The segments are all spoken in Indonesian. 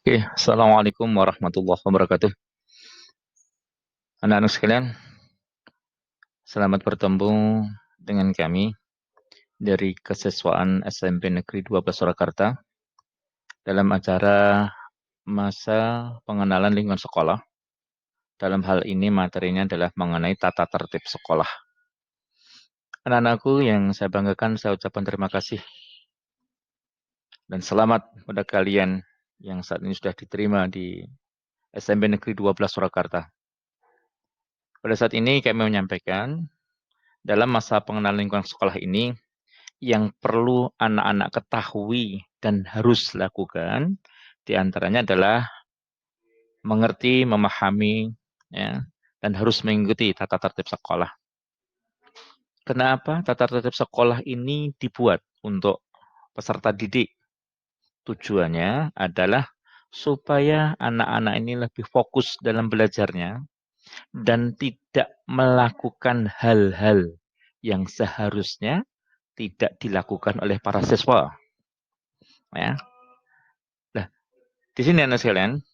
Oke, Assalamualaikum warahmatullahi wabarakatuh. Anak-anak sekalian, selamat bertemu dengan kami dari Kesiswaan SMP Negeri 12 Surakarta dalam acara masa pengenalan lingkungan sekolah. Dalam hal ini materinya adalah mengenai tata tertib sekolah. Anak-anakku yang saya banggakan, saya ucapkan terima kasih dan selamat pada kalian yang saat ini sudah diterima di SMP Negeri 12 Surakarta. Pada saat ini kami menyampaikan dalam masa pengenalan lingkungan sekolah ini yang perlu anak-anak ketahui dan harus lakukan, diantaranya adalah mengerti, memahami, ya, dan harus mengikuti tata tertib sekolah. Kenapa tata tertib sekolah ini dibuat untuk peserta didik? Tujuannya adalah supaya anak-anak ini lebih fokus dalam belajarnya dan tidak melakukan hal-hal yang seharusnya tidak dilakukan oleh para siswa. Ya. Nah, di sini anak sekalian,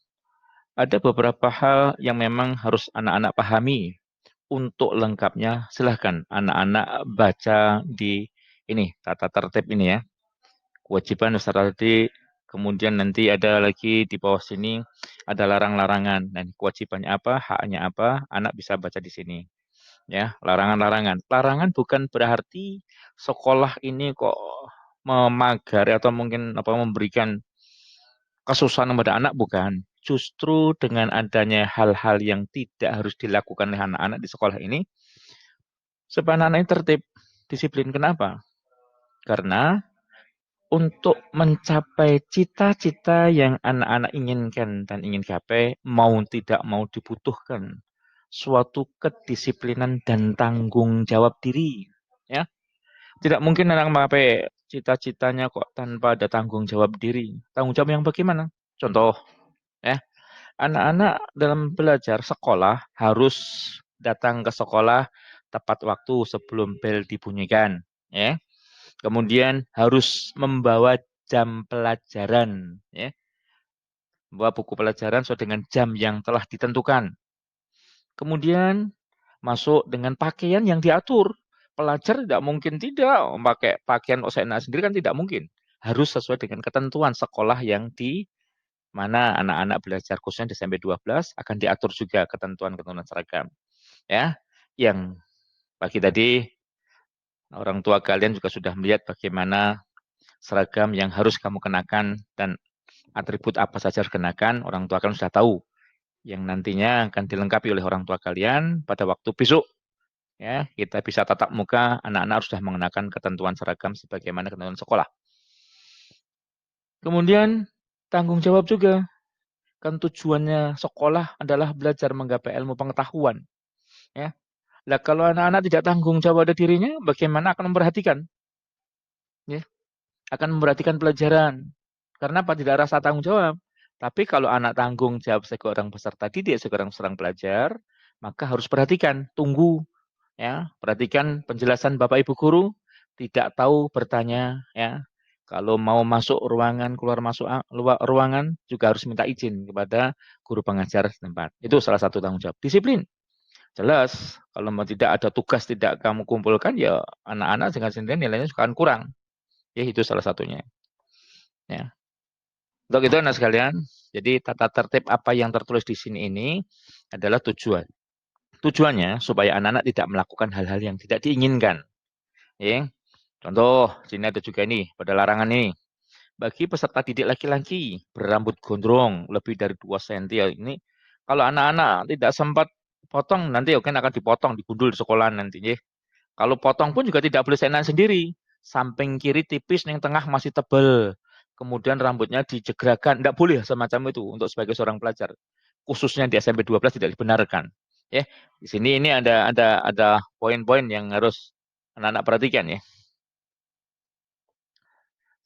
ada beberapa hal yang memang harus anak-anak pahami. Untuk lengkapnya, silahkan anak-anak baca di ini, tata tertib ini ya. Kewajiban peserta didik, kemudian nanti ada lagi di bawah sini, ada larang-larangan. Dan kewajibannya apa, haknya apa, anak bisa baca di sini. Ya, larangan-larangan. Larangan bukan berarti sekolah ini kok memagari atau mungkin apa memberikan kesusahan kepada anak, bukan. Justru dengan adanya hal-hal yang tidak harus dilakukan oleh anak-anak di sekolah ini, supaya anak-anak ini tertib, disiplin. Kenapa? Karena untuk mencapai cita-cita yang anak-anak inginkan dan ingin capai, mau tidak mau dibutuhkan suatu kedisiplinan dan tanggung jawab diri. Ya, tidak mungkin anak mencapai cita-citanya kok tanpa ada tanggung jawab diri. Tanggung jawab yang bagaimana? Contoh, ya, anak-anak dalam belajar sekolah harus datang ke sekolah tepat waktu sebelum bel dibunyikan, ya. Kemudian harus membawa jam pelajaran, ya. Membawa buku pelajaran sesuai dengan jam yang telah ditentukan. Kemudian masuk dengan pakaian yang diatur. Pelajar tidak mungkin tidak memakai pakaian seenak sendiri, kan tidak mungkin. Harus sesuai dengan ketentuan sekolah yang di mana anak-anak belajar khususnya di SMP 12 akan diatur juga ketentuan-ketentuan seragam. Ya, yang pagi tadi orang tua kalian juga sudah melihat bagaimana seragam yang harus kamu kenakan dan atribut apa saja harus kenakan. Orang tua kalian sudah tahu yang nantinya akan dilengkapi oleh orang tua kalian pada waktu besok. Ya, kita bisa tatap muka, anak-anak harus sudah mengenakan ketentuan seragam sebagaimana ketentuan sekolah. Kemudian tanggung jawab juga. Kan tujuannya sekolah adalah belajar menggapai ilmu pengetahuan. Ya. Nah, kalau anak-anak tidak tanggung jawab pada dirinya, bagaimana akan memperhatikan? Ya. Akan memperhatikan pelajaran. Karena apa? Tidak rasa tanggung jawab. Tapi kalau anak tanggung jawab seorang peserta didik, seorang pelajar, maka harus perhatikan, tunggu, ya, perhatikan penjelasan Bapak Ibu guru, tidak tahu bertanya, ya. Kalau mau masuk ruangan, keluar masuk luar ruangan juga harus minta izin kepada guru pengajar setempat. Itu salah satu tanggung jawab. Disiplin. Jelas, kalau mau tidak ada tugas tidak kamu kumpulkan, ya anak-anak dengan sendirinya nilainya akan kurang. Ya, itu salah satunya. Ya. Untuk itu anak sekalian, jadi tata tertib apa yang tertulis di sini ini adalah tujuan. Tujuannya supaya anak-anak tidak melakukan hal-hal yang tidak diinginkan. Ya. Contoh, sini ada juga ini, pada larangan ini. Bagi peserta didik laki-laki berambut gondrong lebih dari 2 cm ya, ini kalau anak-anak tidak sempat potong nanti kan akan dipotong, digundul di sekolah nanti ya. Kalau potong pun juga tidak boleh seenak sendiri. Samping kiri tipis, yang tengah masih tebal. Kemudian rambutnya dijegrakan, tidak boleh semacam itu untuk sebagai seorang pelajar. Khususnya di SMP 12 tidak dibenarkan. Ya, di sini ini ada poin-poin yang harus anak-anak perhatikan ya.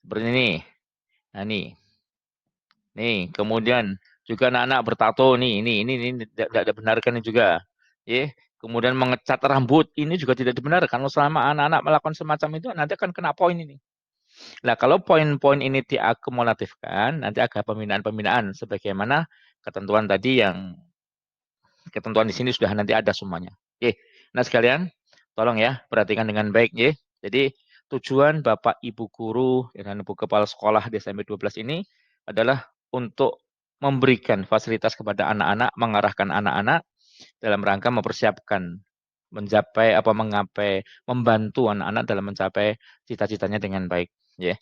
Seperti ini. Nah, nih. Nih, kemudian juga anak-anak bertato nih, ini tidak dibenarkan juga. Ya, kemudian mengecat rambut ini juga tidak dibenarkan. Kalau selama anak-anak melakukan semacam itu nanti akan kena poin ini. Nah, kalau poin-poin ini diakumulatifkan, nanti ada pembinaan-pembinaan sebagaimana ketentuan tadi yang ketentuan di sini sudah nanti ada semuanya. Oke. Nah, sekalian, tolong ya perhatikan dengan baik ya. Jadi, tujuan Bapak Ibu guru dan Ibu kepala sekolah di SMP 12 ini adalah untuk memberikan fasilitas kepada anak-anak, mengarahkan anak-anak dalam rangka mempersiapkan membantu anak-anak dalam mencapai cita-citanya dengan baik ya.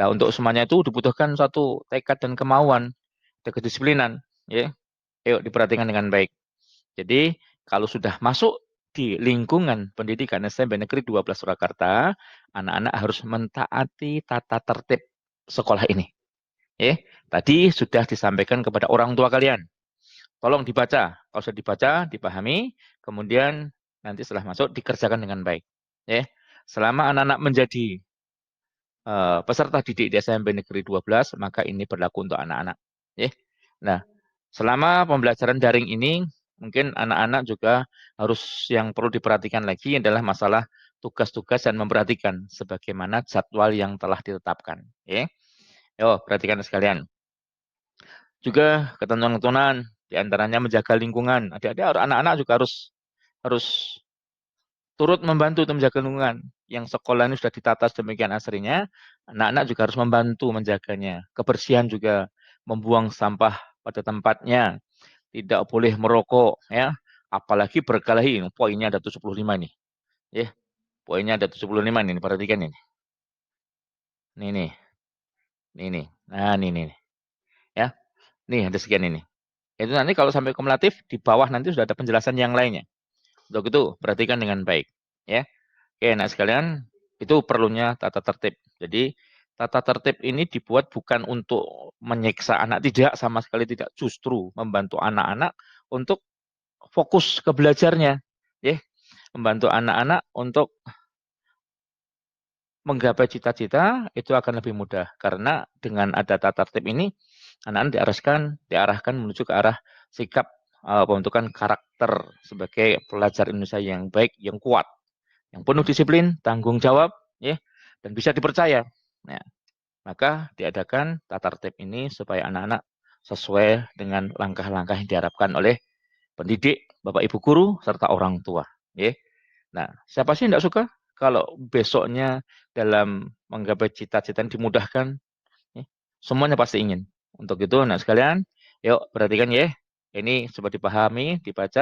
Nah, untuk semuanya itu dibutuhkan satu tekad dan kemauan, dan kedisiplinan ya. Yuk diperhatikan dengan baik. Jadi, kalau sudah masuk di lingkungan pendidikan SMP Negeri 12 Surakarta, anak-anak harus mentaati tata tertib sekolah ini. Ya, tadi sudah disampaikan kepada orang tua kalian. Tolong dibaca. Kalau sudah dibaca, dipahami, kemudian nanti setelah masuk dikerjakan dengan baik. Ya. Selama anak-anak menjadi peserta didik di SMP Negeri 12, maka ini berlaku untuk anak-anak. Ya. Nah, selama pembelajaran daring ini, mungkin anak-anak juga harus yang perlu diperhatikan lagi adalah masalah tugas-tugas dan memperhatikan sebagaimana jadwal yang telah ditetapkan. Ya. Yo, perhatikan sekalian. Juga ketentuan-ketentuan di antaranya menjaga lingkungan. Adik-adik anak-anak juga harus turut membantu untuk menjaga lingkungan. Yang sekolah ini sudah ditata sedemikian asrinya, anak-anak juga harus membantu menjaganya. Kebersihan juga, membuang sampah pada tempatnya, tidak boleh merokok ya. Apalagi berkelahi, poinnya ada 75 nih. Ya, poinnya ada 75 nih, perhatikan ini. Nih nih. Nih nih. Nah, nih. Ya. Nih ada sekian ini. Itu nanti kalau sampai kumulatif di bawah nanti sudah ada penjelasan yang lainnya. Untuk itu perhatikan dengan baik, ya. Oke, nah sekalian itu perlunya tata tertib. Jadi tata tertib ini dibuat bukan untuk menyiksa anak, tidak, sama sekali tidak. Justru membantu anak-anak untuk fokus ke belajarnya, ya. Membantu anak-anak untuk menggapai cita-cita itu akan lebih mudah karena dengan ada tata tertib ini anak-anak diarahkan menuju ke arah sikap pembentukan karakter sebagai pelajar Indonesia yang baik, yang kuat, yang penuh disiplin, tanggung jawab, ya, dan bisa dipercaya. Nah, maka diadakan tata tertib ini supaya anak-anak sesuai dengan langkah-langkah yang diharapkan oleh pendidik, Bapak Ibu guru, serta orang tua. Ya. Nah, siapa sih yang tidak suka kalau besoknya dalam menggapai cita-cita dimudahkan? Ya. Semuanya pasti ingin. Untuk itu, nah sekalian, yuk perhatikan ya. Ini coba dipahami, dibaca.